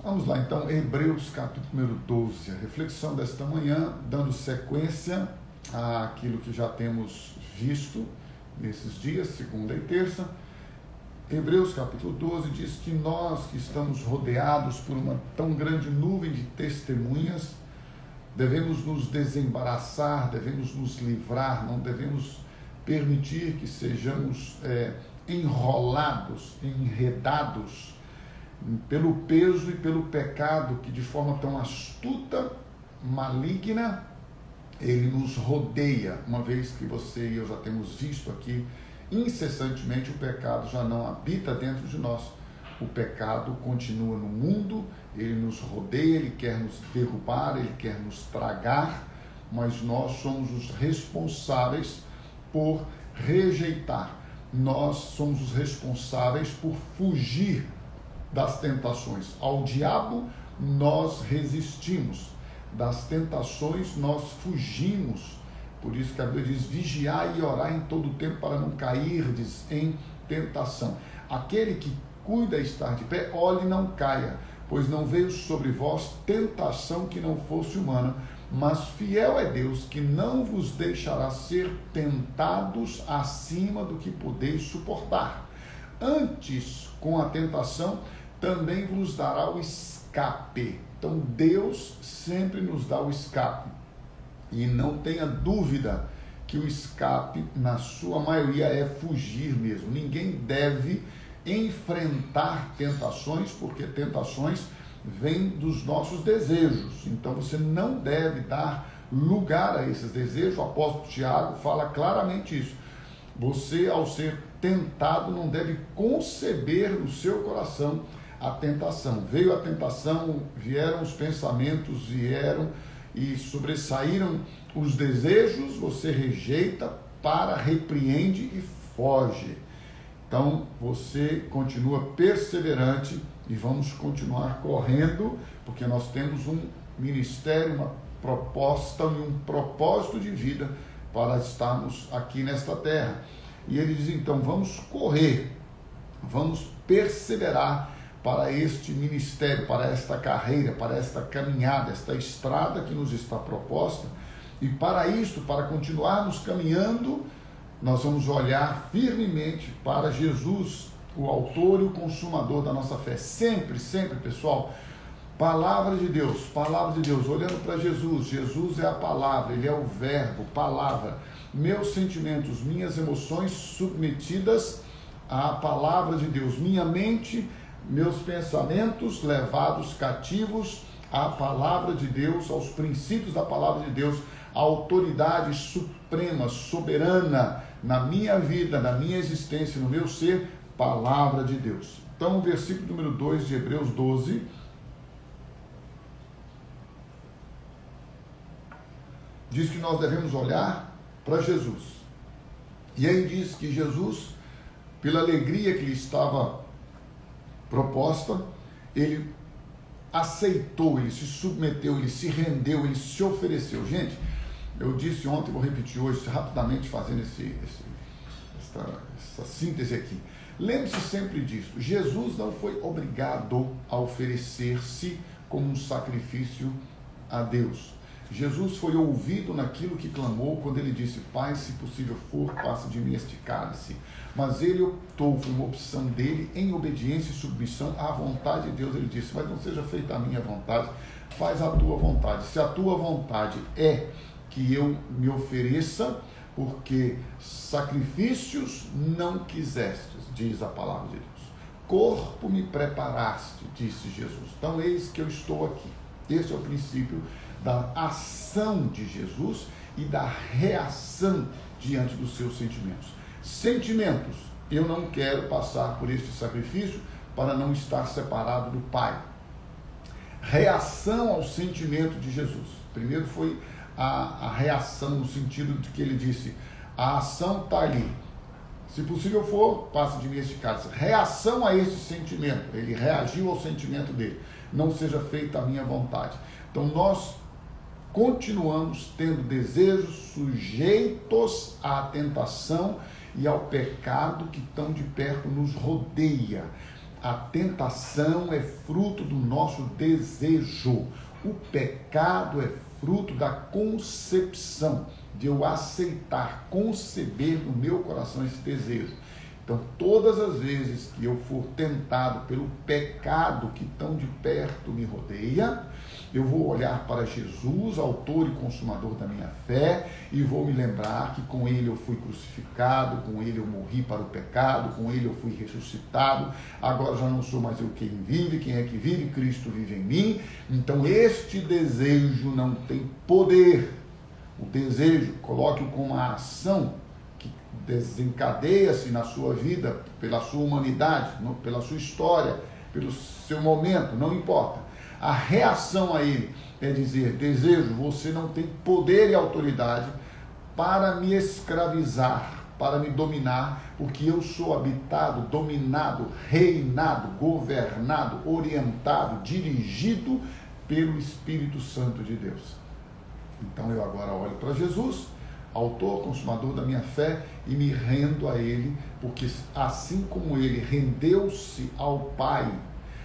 Vamos lá, então, Hebreus capítulo número 12, a reflexão desta manhã, dando sequência àquilo que já temos visto nesses dias, segunda e terça. Hebreus capítulo 12 diz que nós que estamos rodeados por uma tão grande nuvem de testemunhas, devemos nos desembaraçar, devemos nos livrar, não devemos permitir que sejamos enrolados, enredados pelo peso e pelo pecado que de forma tão astuta, maligna, ele nos rodeia, uma vez que você e eu já temos visto aqui, incessantemente o pecado já não habita dentro de nós, o pecado continua no mundo, ele nos rodeia, ele quer nos derrubar, ele quer nos tragar, mas nós somos os responsáveis por rejeitar, nós somos os responsáveis por fugir das tentações. Ao diabo nós resistimos, das tentações nós fugimos. Por isso que a Bíblia diz: vigiai e orai em todo o tempo para não cairdes em tentação. Aquele que cuida estar de pé, olhe e não caia, pois não veio sobre vós tentação que não fosse humana, mas fiel é Deus, que não vos deixará ser tentados acima do que podeis suportar. Antes, com a tentação, também vos dará o escape. Então Deus sempre nos dá o escape. E não tenha dúvida que o escape, na sua maioria, é fugir mesmo. Ninguém deve enfrentar tentações, porque tentações vêm dos nossos desejos. Então você não deve dar lugar a esses desejos. O apóstolo Tiago fala claramente isso. Você, ao ser tentado, não deve conceber no seu coração a tentação. Veio a tentação, vieram os pensamentos, vieram e sobressaíram os desejos, você rejeita, repreende e foge. Então você continua perseverante e vamos continuar correndo, porque nós temos um ministério, uma proposta e um propósito de vida para estarmos aqui nesta terra. E ele diz então: vamos correr, vamos perseverar para este ministério, para esta carreira, para esta caminhada, esta estrada que nos está proposta. E para isto, para continuarmos caminhando, nós vamos olhar firmemente para Jesus, o autor e o consumador da nossa fé. Sempre, sempre, pessoal, palavra de Deus, olhando para Jesus. Jesus é a palavra, ele é o verbo, palavra. Meus sentimentos, minhas emoções submetidas à palavra de Deus. Minha mente, meus pensamentos levados cativos à palavra de Deus, aos princípios da palavra de Deus, à autoridade suprema, soberana na minha vida, na minha existência, no meu ser, palavra de Deus. Então, o versículo número 2 de Hebreus 12 diz que nós devemos olhar para Jesus. E aí diz que Jesus, pela alegria que lhe estava proposta, ele aceitou, ele se submeteu, ele se rendeu, ele se ofereceu. Gente, eu disse ontem, vou repetir hoje, rapidamente fazendo essa síntese aqui. Lembre-se sempre disso: Jesus não foi obrigado a oferecer-se como um sacrifício a Deus. Jesus foi ouvido naquilo que clamou quando ele disse: Pai, se possível for, passa de mim este cálice. Mas ele optou, foi uma opção dele, em obediência e submissão à vontade de Deus. Ele disse: mas não seja feita a minha vontade, faz a tua vontade. Se a tua vontade é que eu me ofereça, porque sacrifícios não quisestes, diz a palavra de Deus. Corpo me preparaste, disse Jesus. Então eis que eu estou aqui. Esse é o princípio da ação de Jesus e da reação diante dos seus sentimentos. Sentimentos: eu não quero passar por este sacrifício para não estar separado do Pai. Reação ao sentimento de Jesus. Primeiro foi a reação, no sentido de que ele disse: a ação está ali, se possível for, passe de mim este cálice. Reação a esse sentimento, ele reagiu ao sentimento dele: não seja feita a minha vontade. Então nós continuamos tendo desejos sujeitos à tentação e ao pecado que tão de perto nos rodeia. A tentação é fruto do nosso desejo. O pecado é fruto da concepção, de eu aceitar, conceber no meu coração esse desejo. Então, todas as vezes que eu for tentado pelo pecado que tão de perto me rodeia, eu vou olhar para Jesus, autor e consumador da minha fé, e vou me lembrar que com ele eu fui crucificado, com ele eu morri para o pecado, com ele eu fui ressuscitado, agora já não sou mais eu quem vive, quem é que vive? Cristo vive em mim. Então este desejo não tem poder. O desejo, coloque-o como uma ação que desencadeia-se na sua vida, pela sua humanidade, pela sua história, pelo seu momento, não importa. A reação a ele é dizer: desejo, você não tem poder e autoridade para me escravizar, para me dominar, porque eu sou habitado, dominado, reinado, governado, orientado, dirigido pelo Espírito Santo de Deus. Então eu agora olho para Jesus, autor, consumador da minha fé, e me rendo a ele, porque assim como ele rendeu-se ao Pai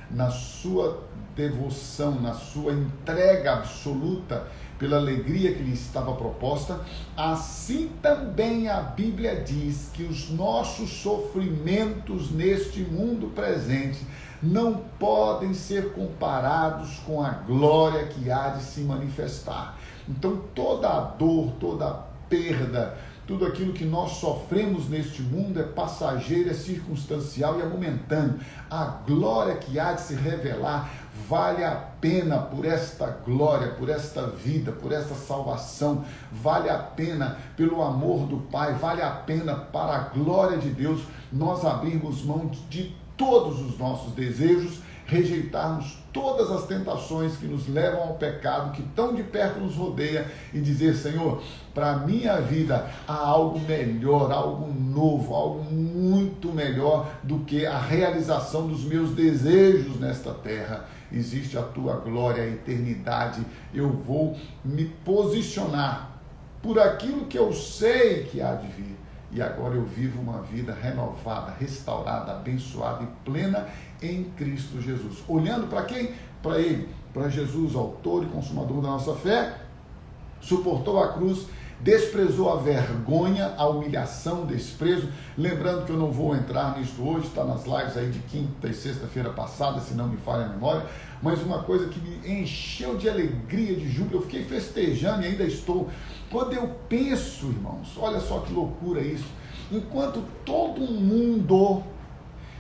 na sua devoção, na sua entrega absoluta pela alegria que lhe estava proposta, assim também a Bíblia diz que os nossos sofrimentos neste mundo presente não podem ser comparados com a glória que há de se manifestar. Então toda a dor, toda a perda, tudo aquilo que nós sofremos neste mundo é passageiro, é circunstancial e é momentâneo. A glória que há de se revelar vale a pena por esta glória, por esta vida, por esta salvação, vale a pena pelo amor do Pai, vale a pena para a glória de Deus nós abrirmos mão de todos os nossos desejos, rejeitarmos todas as tentações que nos levam ao pecado, que tão de perto nos rodeia, e dizer: Senhor, para a minha vida há algo melhor, algo novo, algo muito melhor do que a realização dos meus desejos nesta terra. Existe a tua glória, a eternidade. Eu vou me posicionar por aquilo que eu sei que há de vir. E agora eu vivo uma vida renovada, restaurada, abençoada e plena em Cristo Jesus. Olhando para quem? Para Ele, para Jesus, autor e consumador da nossa fé, suportou a cruz, desprezou a vergonha, a humilhação, o desprezo. Lembrando que eu não vou entrar nisso hoje, está nas lives aí de quinta e sexta-feira passada, se não me falha a memória, mas uma coisa que me encheu de alegria, de júbilo, eu fiquei festejando e ainda estou. Quando eu penso, irmãos, olha só que loucura isso, enquanto todo mundo,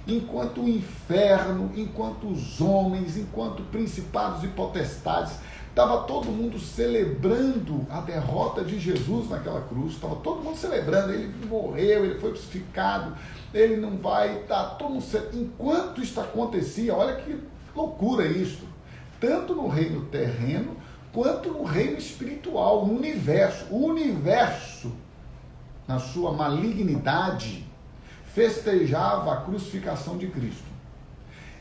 enquanto o inferno, enquanto os homens, enquanto principados e potestades, estava todo mundo celebrando a derrota de Jesus naquela cruz, estava todo mundo celebrando, ele morreu, ele foi crucificado, ele não vai estar, todo mundo enquanto isso acontecia, olha que loucura isso, tanto no reino terreno, quanto no reino espiritual, no universo. O universo, na sua malignidade, festejava a crucificação de Cristo.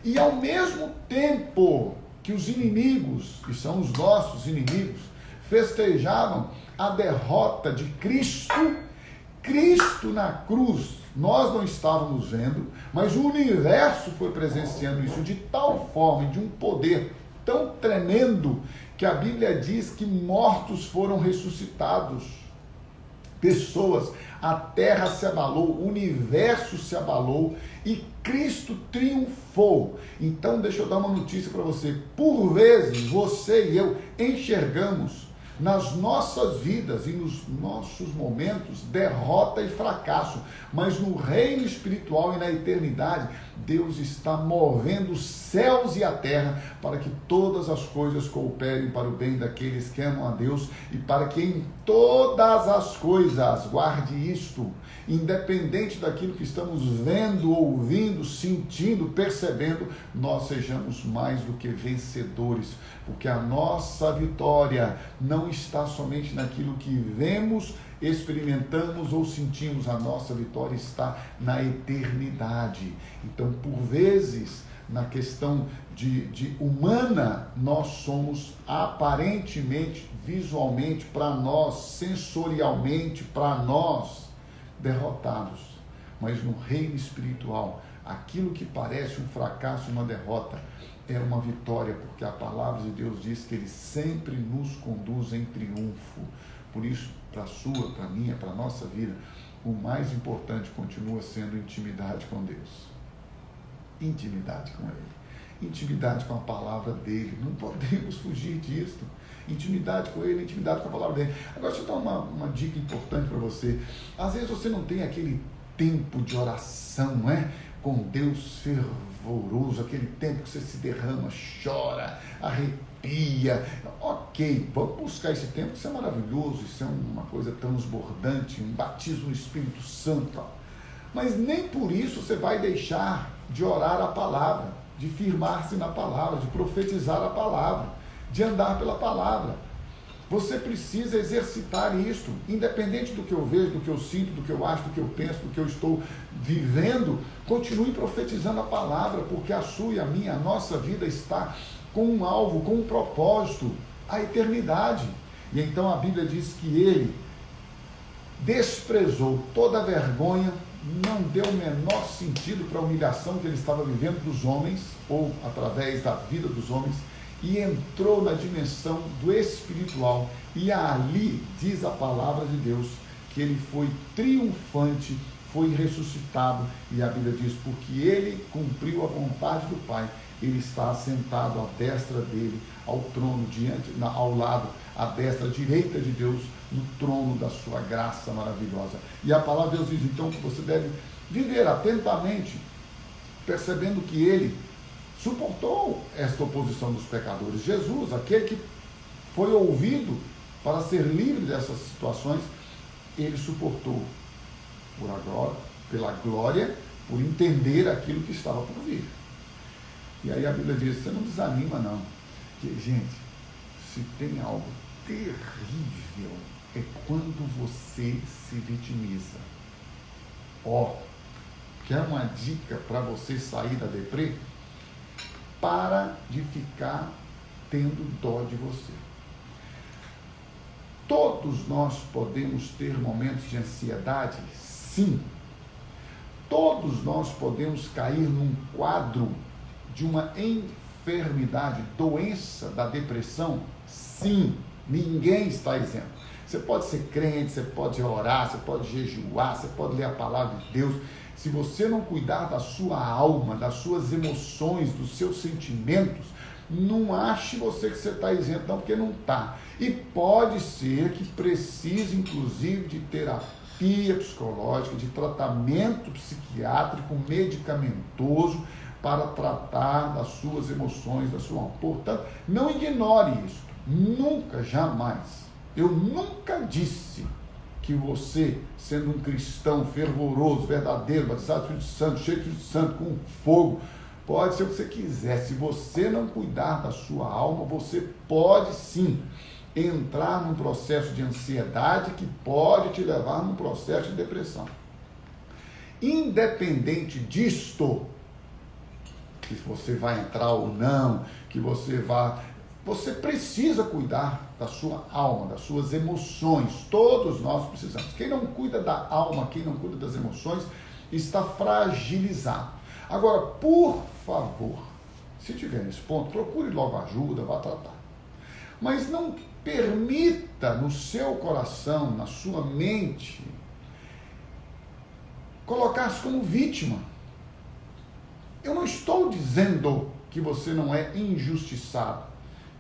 E ao mesmo tempo que os inimigos, que são os nossos inimigos, festejavam a derrota de Cristo, Cristo na cruz, nós não estávamos vendo, mas o universo foi presenciando isso de tal forma, de um poder tão tremendo, que a Bíblia diz que mortos foram ressuscitados, pessoas, a terra se abalou, o universo se abalou e Cristo triunfou. Então deixa eu dar uma notícia para você, por vezes você e eu enxergamos nas nossas vidas e nos nossos momentos derrota e fracasso, mas no reino espiritual e na eternidade, Deus está movendo os céus e a terra para que todas as coisas cooperem para o bem daqueles que amam a Deus e para que em todas as coisas, guarde isto, independente daquilo que estamos vendo, ouvindo, sentindo, percebendo, nós sejamos mais do que vencedores, porque a nossa vitória não está somente naquilo que vemos, experimentamos ou sentimos, a nossa vitória está na eternidade. Então, por vezes, na questão de humana, nós somos aparentemente, visualmente, para nós, sensorialmente, para nós, derrotados. Mas no reino espiritual, Aquilo que parece um fracasso, uma derrota, é uma vitória, porque a palavra de Deus diz que Ele sempre nos conduz em triunfo. Por isso, para a sua, para a minha, para a nossa vida, o mais importante continua sendo intimidade com Deus. Intimidade com Ele. Intimidade com a palavra dEle. Não podemos fugir disso. Intimidade com Ele, intimidade com a palavra dEle. Agora, deixa eu dar uma dica importante para você. Às vezes você não tem aquele tempo de oração, não é? Com Deus fervoroso, aquele tempo que você se derrama, chora, arrepia. Ok, vamos buscar esse tempo, isso é maravilhoso, isso é uma coisa transbordante, um batismo no Espírito Santo. Mas nem por isso você vai deixar de orar a palavra, de firmar-se na palavra, de profetizar a palavra, de andar pela palavra. Você precisa exercitar isto, independente do que eu vejo, do que eu sinto, do que eu acho, do que eu penso, do que eu estou vivendo. Continue profetizando a palavra, porque a sua e a minha, a nossa vida está com um alvo, com um propósito, a eternidade. E então a Bíblia diz que Ele desprezou toda a vergonha, não deu o menor sentido para a humilhação que Ele estava vivendo dos homens, ou através da vida dos homens, e entrou na dimensão do espiritual, e ali diz a palavra de Deus que Ele foi triunfante, foi ressuscitado, e a Bíblia diz, porque Ele cumpriu a vontade do Pai, Ele está assentado à destra dele, ao trono, ao lado, à destra, à direita de Deus, no trono da sua graça maravilhosa. E a palavra de Deus diz então que você deve viver atentamente, percebendo que Ele suportou esta oposição dos pecadores. Jesus, aquele que foi ouvido para ser livre dessas situações, Ele suportou pela glória, por entender aquilo que estava por vir. E aí a Bíblia diz, você não desanima não, porque, gente, se tem algo terrível, é quando você se vitimiza. Quer uma dica para você sair da deprê? Para de ficar tendo dó de você. Todos nós podemos ter momentos de ansiedade? Sim. Todos nós podemos cair num quadro de uma enfermidade, doença da depressão? Sim. Ninguém está isento. Você pode ser crente, você pode orar, você pode jejuar, você pode ler a palavra de Deus. Se você não cuidar da sua alma, das suas emoções, dos seus sentimentos, não ache você que você está isento, não, porque não está. E pode ser que precise, inclusive, de terapia psicológica, de tratamento psiquiátrico, medicamentoso, para tratar das suas emoções, da sua alma. Portanto, não ignore isso. Nunca, jamais. Eu nunca disse que você, sendo um cristão fervoroso, verdadeiro, batizado do Espírito Santo, cheio do Espírito Santo, com fogo, pode ser o que você quiser. Se você não cuidar da sua alma, você pode sim entrar num processo de ansiedade que pode te levar num processo de depressão. Independente disto, que você vai entrar ou não, que você precisa cuidar da sua alma, das suas emoções. Todos nós precisamos. Quem não cuida da alma, quem não cuida das emoções, está fragilizado. Agora, por favor, se tiver nesse ponto, procure logo ajuda, vá tratar. Mas não permita no seu coração, na sua mente, colocar-se como vítima. Eu não estou dizendo que você não é injustiçado,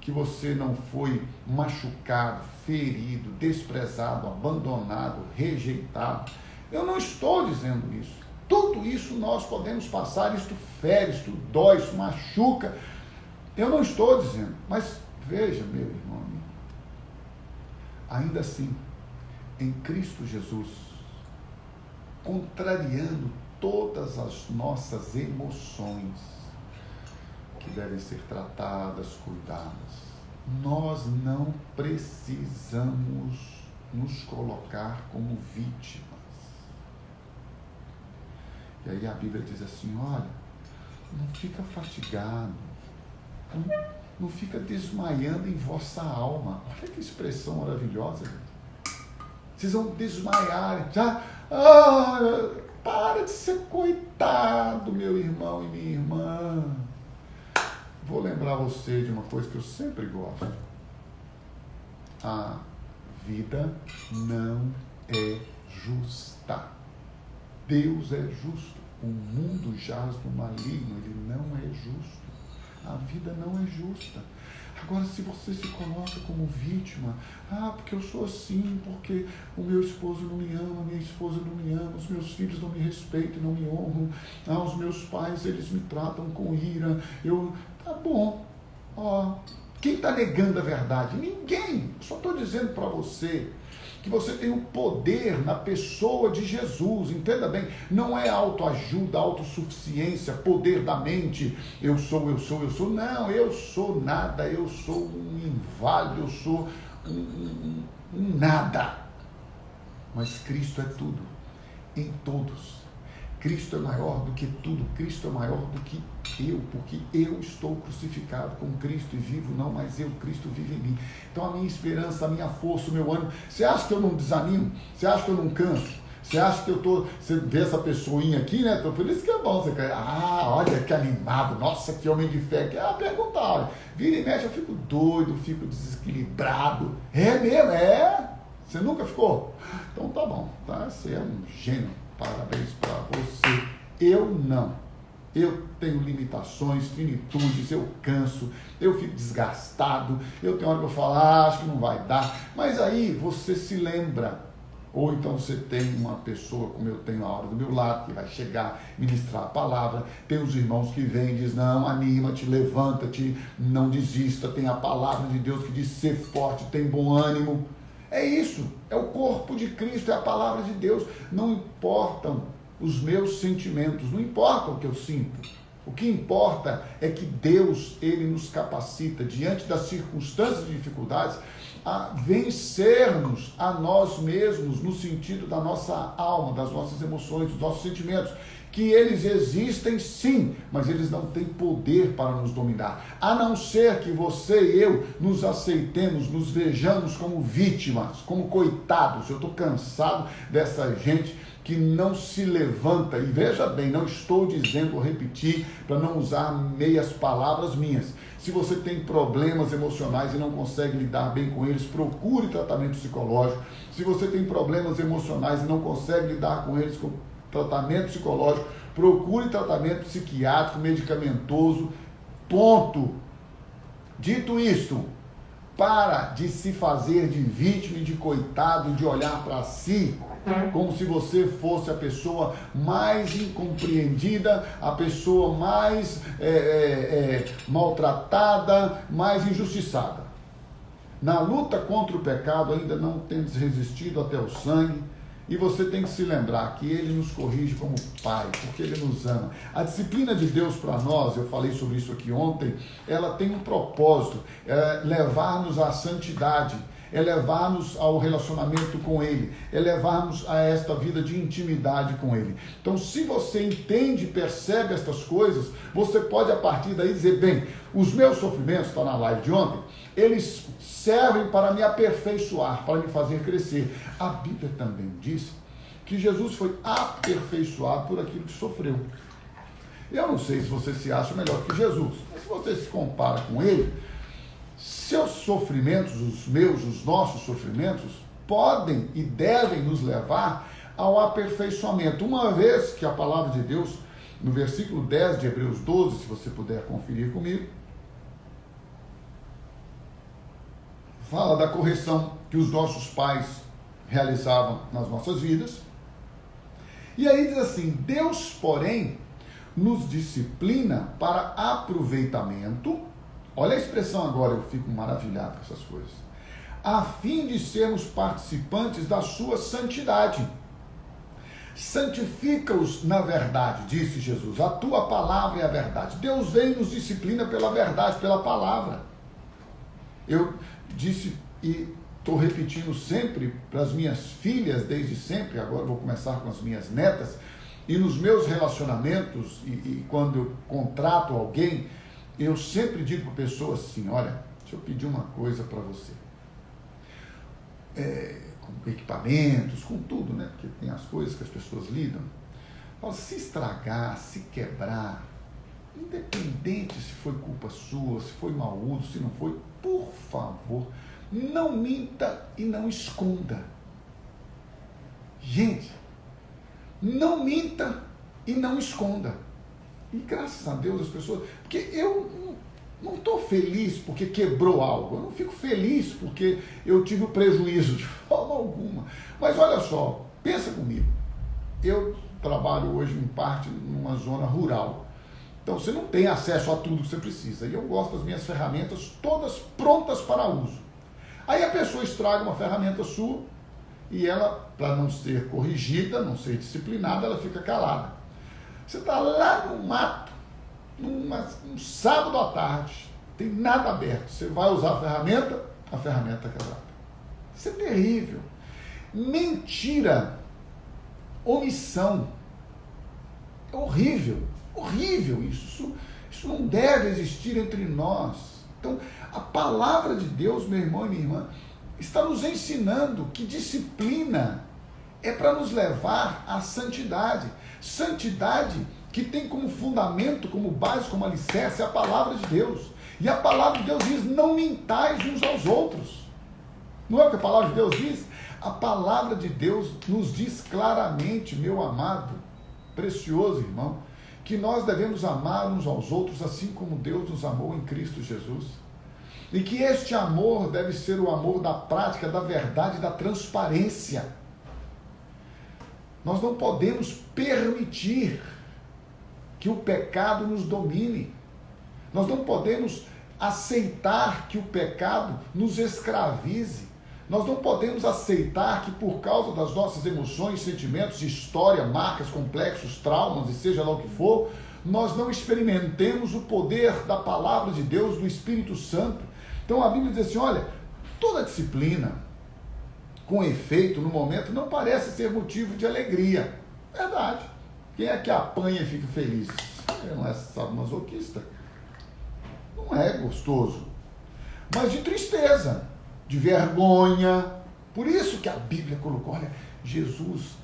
que você não foi machucado, ferido, desprezado, abandonado, rejeitado. Eu não estou dizendo isso. Tudo isso nós podemos passar, isto fere, isto dói, isso machuca. Eu não estou dizendo, mas veja, meu irmão, ainda assim, em Cristo Jesus, contrariando todas as nossas emoções, que devem ser tratadas, cuidadas, nós não precisamos nos colocar como vítimas. E aí a Bíblia diz assim, olha, não fica fatigado, não fica desmaiando em vossa alma. Olha que expressão maravilhosa, gente. Vocês vão desmaiar, já, Para de ser coitado, meu irmão e minha irmã. Vou lembrar você de uma coisa que eu sempre gosto. A vida não é justa. Deus é justo. O mundo jaz no maligno, ele não é justo. A vida não é justa. Agora, se você se coloca como vítima, porque eu sou assim, porque o meu esposo não me ama, minha esposa não me ama, os meus filhos não me respeitam, não me honram, os meus pais, eles me tratam com ira, tá bom, quem está negando a verdade? Ninguém. Eu só estou dizendo para você que você tem o poder na pessoa de Jesus, entenda bem, não é autoajuda, autossuficiência, poder da mente, eu sou, não, eu sou nada, eu sou um inválido, eu sou um nada, mas Cristo é tudo, em todos. Cristo é maior do que tudo, Cristo é maior do que eu, porque eu estou crucificado com Cristo e vivo, não mais eu, Cristo vive em mim. Então a minha esperança, a minha força, o meu ânimo, você acha que eu não desanimo? Você acha que eu não canso? Você acha que você vê essa pessoinha aqui, né? Por isso que é bom, você olha que animado, nossa, que homem de fé, pergunta, olha, vira e mexe, eu fico doido, fico desequilibrado, é mesmo, você nunca ficou? Então tá bom, tá? Você é um gênio. Parabéns para você. Eu não. Eu tenho limitações, finitudes, eu canso, eu fico desgastado, eu tenho hora que eu falo, acho que não vai dar. Mas aí você se lembra, ou então você tem uma pessoa, como eu tenho a hora do meu lado, que vai chegar, ministrar a palavra, tem os irmãos que vêm e dizem, não, anima-te, levanta-te, não desista, tem a palavra de Deus que diz, ser forte, tem bom ânimo. É isso, é o corpo de Cristo, é a palavra de Deus. Não importam os meus sentimentos, não importa o que eu sinto. O que importa é que Deus, Ele nos capacita, diante das circunstâncias de dificuldades, a vencermos a nós mesmos, no sentido da nossa alma, das nossas emoções, dos nossos sentimentos. Que eles existem sim, mas eles não têm poder para nos dominar, a não ser que você e eu nos aceitemos, nos vejamos como vítimas, como coitados. Eu estou cansado dessa gente que não se levanta, e veja bem, não estou dizendo, vou repetir, para não usar meias palavras minhas. Se você tem problemas emocionais e não consegue lidar bem com eles, procure tratamento psicológico. Se você tem problemas emocionais e não consegue lidar com eles, tratamento psicológico, procure tratamento psiquiátrico, medicamentoso, ponto. Dito isto, para de se fazer de vítima e de coitado, de olhar para si como se você fosse a pessoa mais incompreendida, a pessoa mais maltratada, mais injustiçada. Na luta contra o pecado, ainda não temos resistido até o sangue. E você tem que se lembrar que Ele nos corrige como Pai, porque Ele nos ama. A disciplina de Deus para nós, eu falei sobre isso aqui ontem, ela tem um propósito, é levar-nos à santidade, é levar-nos ao relacionamento com Ele, é levar-nos a esta vida de intimidade com Ele. Então, se você entende e percebe estas coisas, você pode a partir daí dizer, bem, os meus sofrimentos, está na live de ontem, eles servem para me aperfeiçoar, para me fazer crescer. A Bíblia também diz que Jesus foi aperfeiçoado por aquilo que sofreu. Eu não sei se você se acha melhor que Jesus, mas se você se compara com Ele, seus sofrimentos, os meus, os nossos sofrimentos, podem e devem nos levar ao aperfeiçoamento. Uma vez que a palavra de Deus, no versículo 10 de Hebreus 12, se você puder conferir comigo, fala da correção que os nossos pais realizavam nas nossas vidas. E aí diz assim, Deus, porém, nos disciplina para aproveitamento. Olha a expressão agora, eu fico maravilhado com essas coisas. A fim de sermos participantes da sua santidade. Santifica-os na verdade, disse Jesus. A tua palavra é a verdade. Deus vem e nos disciplina pela verdade, pela palavra. Eu disse e estou repetindo sempre para as minhas filhas, desde sempre, agora vou começar com as minhas netas, e nos meus relacionamentos, e quando eu contrato alguém, eu sempre digo para a pessoa assim, olha, deixa eu pedir uma coisa para você. Com equipamentos, com tudo, né? Porque tem as coisas que as pessoas lidam. Se estragar, se quebrar, independente se foi culpa sua, se foi mau uso, se não foi, por favor, não minta e não esconda. Gente, não minta e não esconda. E graças a Deus as pessoas... Porque eu não estou feliz porque quebrou algo. Eu não fico feliz porque eu tive o prejuízo de forma alguma. Mas olha só, pensa comigo. Eu trabalho hoje em parte numa zona rural. Então você não tem acesso a tudo que você precisa. E eu gosto das minhas ferramentas todas prontas para uso. Aí a pessoa estraga uma ferramenta sua e ela, para não ser corrigida, não ser disciplinada, ela fica calada. Você está lá no mato, um sábado à tarde, tem nada aberto. Você vai usar a ferramenta está quebrada. Isso é terrível. Mentira, omissão, é horrível, horrível isso. Isso não deve existir entre nós. Então, a palavra de Deus, meu irmão e minha irmã, está nos ensinando que disciplina é para nos levar à santidade. Santidade que tem como fundamento, como base, como alicerce a palavra de Deus. E a palavra de Deus diz, não mintais uns aos outros. Não é o que a palavra de Deus diz? A palavra de Deus nos diz claramente, meu amado, precioso irmão, que nós devemos amar uns aos outros assim como Deus nos amou em Cristo Jesus. E que este amor deve ser o amor da prática, da verdade, da transparência. Nós não podemos permitir que o pecado nos domine. Nós não podemos aceitar que o pecado nos escravize. Nós não podemos aceitar que por causa das nossas emoções, sentimentos, história, marcas, complexos, traumas e seja lá o que for, nós não experimentemos o poder da palavra de Deus, do Espírito Santo. Então a Bíblia diz assim, olha, toda disciplina com efeito no momento não parece ser motivo de alegria. Verdade. Quem é que apanha e fica feliz? Não é sadomasoquista. Não é gostoso. Mas de tristeza, de vergonha. Por isso que a Bíblia colocou, olha, Jesus,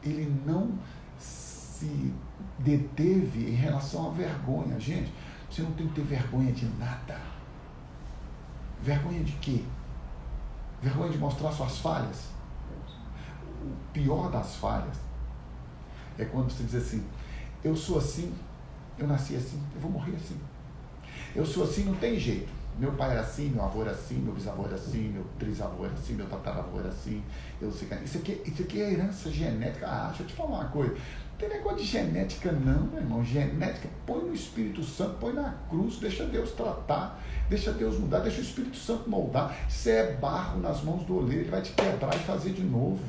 ele não se deteve em relação à vergonha. Gente, você não tem que ter vergonha de nada. Vergonha de quê? Vergonha de mostrar suas falhas? O pior das falhas é quando você diz assim, eu sou assim, eu nasci assim, eu vou morrer assim. Eu sou assim, não tem jeito. Meu pai era assim, meu avô era assim, meu bisavô era assim, meu trisavô era assim, meu tataravô era assim. Eu sei que isso aqui é herança genética. Ah, deixa eu te falar uma coisa. Não tem negócio de genética não, meu irmão. Genética, põe no Espírito Santo, põe na cruz, deixa Deus tratar, deixa Deus mudar, deixa o Espírito Santo moldar. Você é barro nas mãos do oleiro, ele vai te quebrar e fazer de novo.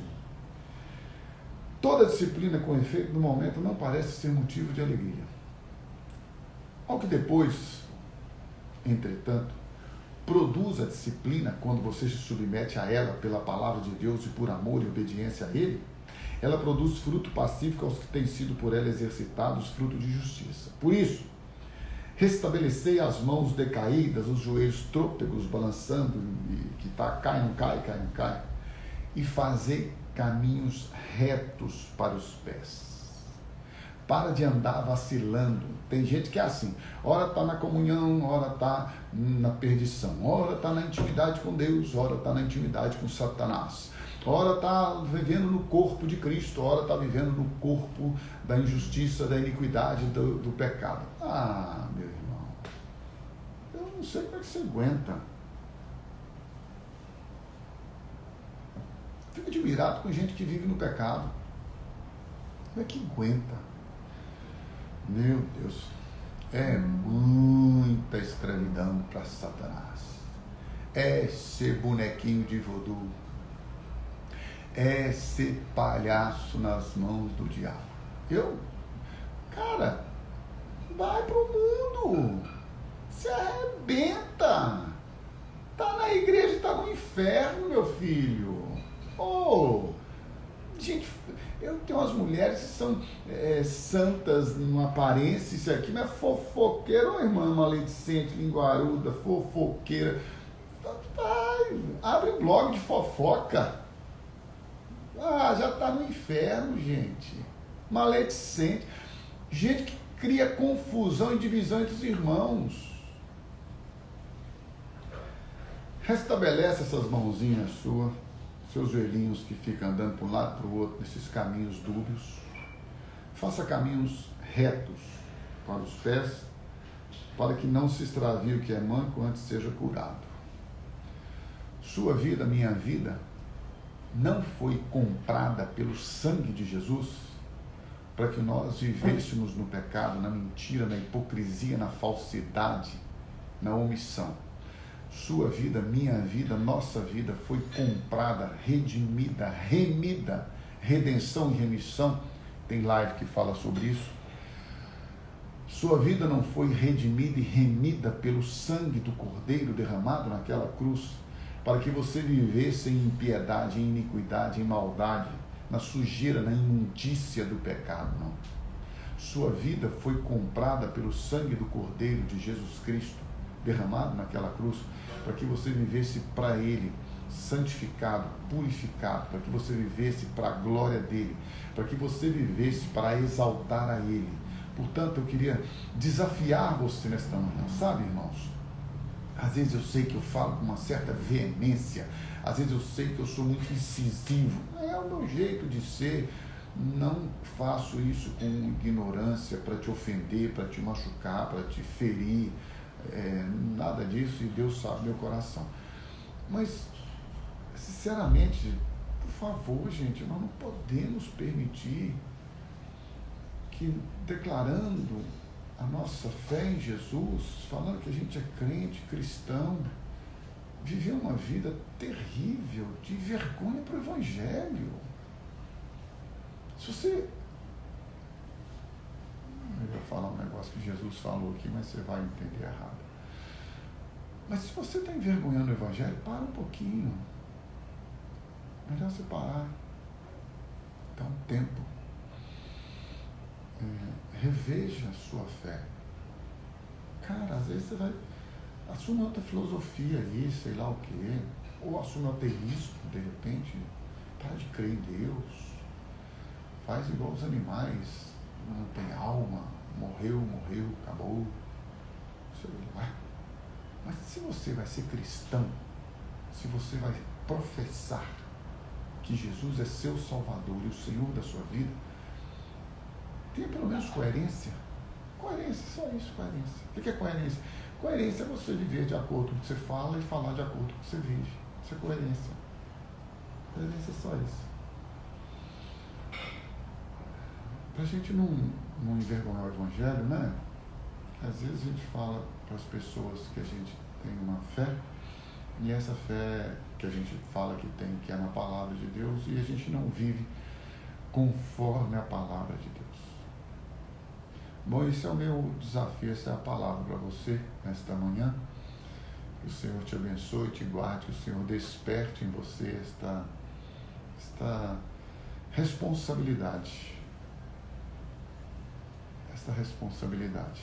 Toda disciplina com efeito no momento não parece ser motivo de alegria. Ao que depois, entretanto, produz a disciplina quando você se submete a ela pela palavra de Deus e por amor e obediência a Ele, ela produz fruto pacífico aos que têm sido por ela exercitados, fruto de justiça. Por isso, restabelecei as mãos decaídas, os joelhos trôpegos balançando, que cai, não cai, e fazei caminhos retos para os pés. Para de andar vacilando. Tem gente que é assim, ora está na comunhão, ora está na perdição, ora está na intimidade com Deus, ora está na intimidade com Satanás, ora está vivendo no corpo de Cristo, ora está vivendo no corpo da injustiça, da iniquidade, do pecado. Ah, meu irmão, eu não sei como é que você aguenta. Fico admirado com gente que vive no pecado. Como é que aguenta? Meu Deus, é muita escravidão para Satanás. É ser bonequinho de voodoo. É ser palhaço nas mãos do diabo. Cara, vai pro mundo. Se arrebenta. Tá na igreja e tá no inferno, meu filho. Gente, eu tenho umas mulheres que são santas numa aparência, isso aqui, mas fofoqueira, uma irmã maledicente, linguaruda, fofoqueira. Abre blog de fofoca. Já está no inferno, gente. maledicente, gente que cria confusão e divisão entre os irmãos. Restabelece essas mãozinhas suas, seus joelhinhos que ficam andando para um lado e para o outro nesses caminhos dúbios. Faça caminhos retos para os pés, para que não se extravie o que é manco, antes seja curado. Sua vida, minha vida, não foi comprada pelo sangue de Jesus para que nós vivêssemos no pecado, na mentira, na hipocrisia, na falsidade, na omissão. Sua vida, minha vida, nossa vida foi comprada, redimida, remida, redenção e remissão. Tem live que fala sobre isso. Sua vida não foi redimida e remida pelo sangue do Cordeiro derramado naquela cruz, para que você vivesse em impiedade, em iniquidade, em maldade, na sujeira, na imundícia do pecado, não. Sua vida foi comprada pelo sangue do Cordeiro de Jesus Cristo, derramado naquela cruz, para que você vivesse para Ele, santificado, purificado, para que você vivesse para a glória dEle, para que você vivesse para exaltar a Ele. Portanto, eu queria desafiar você nesta manhã, sabe, irmãos? Às vezes eu sei que eu falo com uma certa veemência, às vezes eu sei que eu sou muito incisivo, é o meu jeito de ser. Não faço isso com ignorância para te ofender, para te machucar, para te ferir, nada disso, e Deus sabe meu coração. Mas, sinceramente, por favor, gente, nós não podemos permitir que, declarando a nossa fé em Jesus, falando que a gente é crente, cristão, viver uma vida terrível, de vergonha para o Evangelho. Se você... Eu ia falar um negócio que Jesus falou aqui, mas você vai entender errado. Mas se você está envergonhando o Evangelho, para um pouquinho. Melhor você parar. Dá um tempo. Reveja a sua fé. Cara, às vezes você vai... Assume outra filosofia aí, sei lá o quê. Ou assume ateísmo, de repente. Para de crer em Deus. Faz igual os animais. Não tem alma. Morreu, acabou. Sei lá. Mas se você vai ser cristão, se você vai professar que Jesus é seu Salvador e o Senhor da sua vida, tenha pelo menos coerência. Coerência, só isso, coerência. O que é coerência? Coerência é você viver de acordo com o que você fala e falar de acordo com o que você vive. Isso é coerência. Coerência é só isso. Para a gente não envergonhar o Evangelho, né? Às vezes a gente fala para as pessoas que a gente tem uma fé, e essa fé que a gente fala que tem, que é na palavra de Deus, e a gente não vive conforme a palavra de Deus. Bom, esse é o meu desafio, essa é a palavra para você nesta manhã. Que o Senhor te abençoe, te guarde, que o Senhor desperte em você esta responsabilidade. Esta responsabilidade.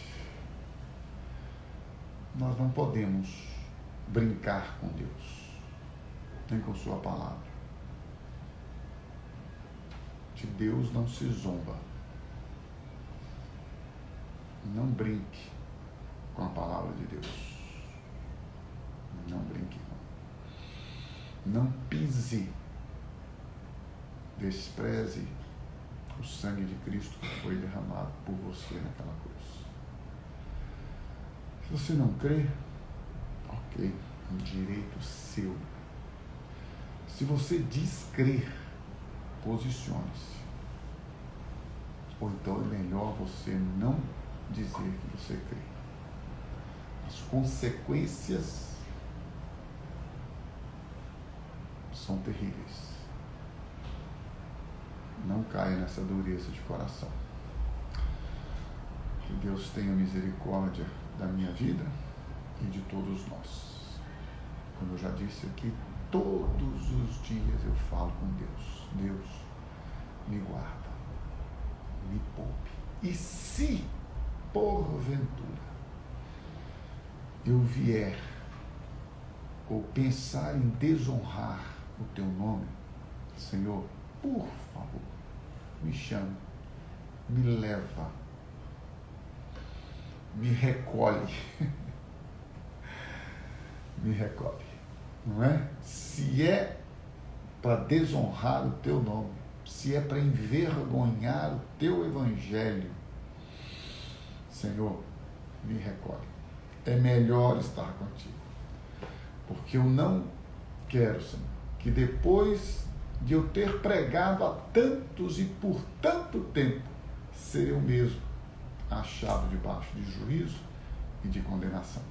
Nós não podemos brincar com Deus, nem com sua palavra. De Deus não se zomba. Não brinque com a palavra de Deus. Não brinque. Não pise. Despreze o sangue de Cristo que foi derramado por você naquela cruz. Se você não crê, ok, um direito seu. Se você diz crer, posicione-se. Ou então é melhor você não dizer que você crê. As consequências são terríveis. Não caia nessa dureza de coração. Que Deus tenha misericórdia da minha vida e de todos nós. Como eu já disse aqui, todos os dias eu falo com Deus. Deus, me guarda, me poupe. E se, porventura, eu vier ou pensar em desonrar o teu nome, Senhor, por favor, me chame me leva, me recolhe, me recolhe, não é? Se é para desonrar o teu nome, se é para envergonhar o teu evangelho, Senhor, me recolhe. É melhor estar contigo, porque eu não quero, Senhor, que depois de eu ter pregado a tantos e por tanto tempo, ser eu mesmo achado debaixo de juízo e de condenação.